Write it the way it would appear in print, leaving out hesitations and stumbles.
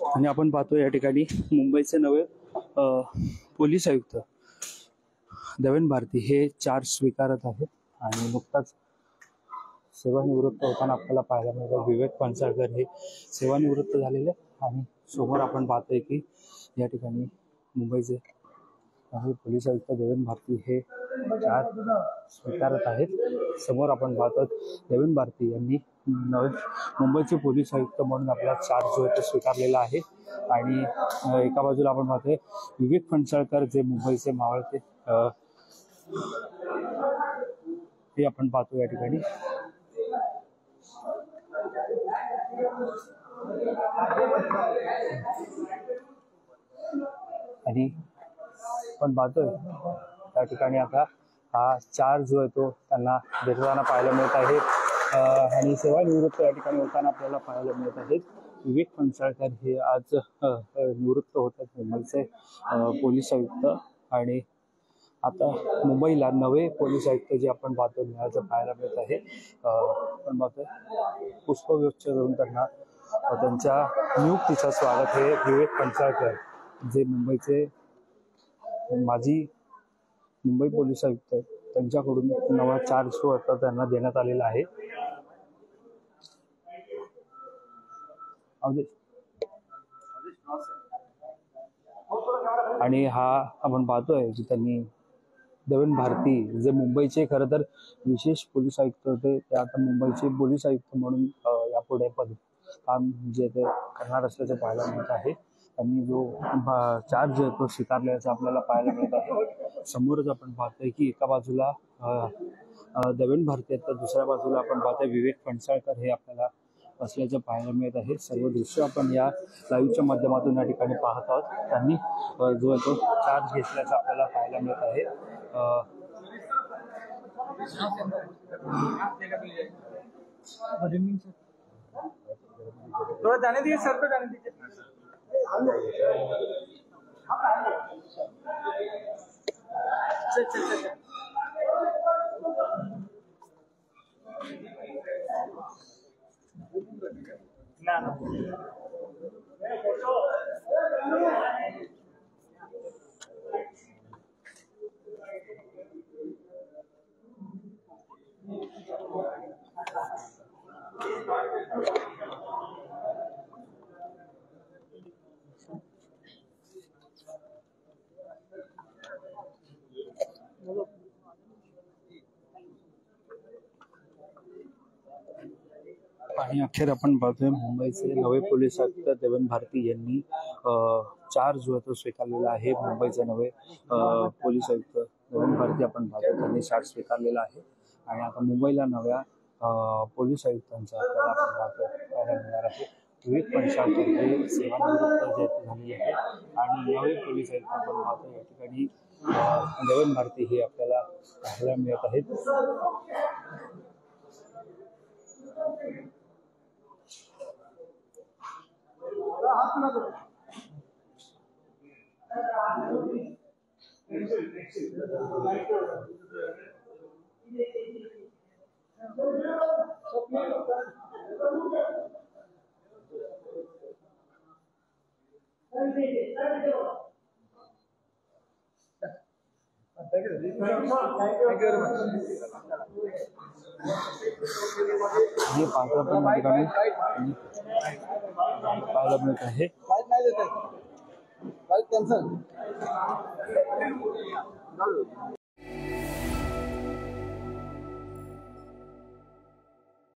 आणि आपण पाहतो या ठिकाणी मुंबईचे नवे पोलीस आयुक्त देवेन भारती हे चार्ज स्वीकारत आहेत आणि नुकताच सेवानिवृत्त होताना आपल्याला पाहायला मिळतं विवेक फणसळकर हे सेवानिवृत्त झालेले आणि समोर आपण पाहतोय की या ठिकाणी मुंबईचे नवे पोलीस आयुक्त देवेन भारती हे चार्ज स्वीकारत आहेत। समोर आपण पाहतो देवेन भारती यांनी नवे मुंबईचे पोलीस आयुक्त म्हणून आपला चार्ज जो आहे तो स्वीकारलेला आहे आणि एका बाजूला आपण पाहतोय विवेक फणसळकर जे मुंबईचे मावळते हे आपण पाहतो या ठिकाणी आणि आपण पाहतोय त्या ठिकाणी आता हा चार्ज जो आहे तो त्यांना देताना पाहायला मिळत आहे आणि सेवानिवृत्त या ठिकाणी होताना आपल्याला पाहायला मिळत आहेत। विवेक फणसळकर हे आज निवृत्त होत आहेत मुंबईचे पोलीस आयुक्त आणि आता मुंबईला नवे पोलीस आयुक्त जे आपण पाहतो मिळायचं पाहायला मिळत आहे। आपण पाहतोय पुष्पगुच्छ देऊन त्यांना त्यांच्या नियुक्तीचं स्वागत हे विवेक फणसळकर जे मुंबईचे माजी मुंबई पोलीस आयुक्त त्यांच्याकडून नवा चार्ज जो होता त्यांना देण्यात आलेला आहे। आणि हा आपण पाहतोय की त्यांनी देवेन भारती जे मुंबईचे खरं तर विशेष पोलीस आयुक्त होते ते आता मुंबईचे पोलीस आयुक्त म्हणून यापुढे काम जे ते करणार असल्याचे पाहायला मिळत आहे। त्यांनी जो चार्ज आहे तो स्वीकारल्याचं आपल्याला पाहायला मिळत आहे। समोरच आपण पाहतोय की एका बाजूला देवेन भारती तर दुसऱ्या बाजूला आपण पाहतोय विवेक फणसळकर हे आपल्याला असल्याचं पाहायला मिळत आहे। सर्व दृश्य आपण या लाईव्हच्या माध्यमातून या ठिकाणी पाहत आहोत। त्यांनी जो आहे तो चार्ज घेतल्याचं आपल्याला पाहायला मिळत आहे। थोड़ा जाने दीजिए सर पे जाने दीजिए। ना आणि अखेर आपण पाहतोय मुंबईचे नवे पोलीस आयुक्त देवेन भारती यांनी चार्ज जो आहे तो स्वीकारलेला आहे। मुंबईचे नवे पोलीस आयुक्त देवेन भारती आपण पाहतो त्यांनी चार्ज स्वीकारलेला आहे आणि आता मुंबईला नव्या पोलीस आयुक्तांचा आपल्याला आपण पाहतो पाहायला मिळणार आहे। विवेक फणसळकर हे सेवानिवृत्त जे झालेले आहे आणि नवे पोलीस आयुक्त आपण पाहतो या ठिकाणी देवेन भारती हे आपल्याला पाहायला मिळत आहेत। हे पाहतो आपण या ठिकाणी पाहायला मिळत आहे।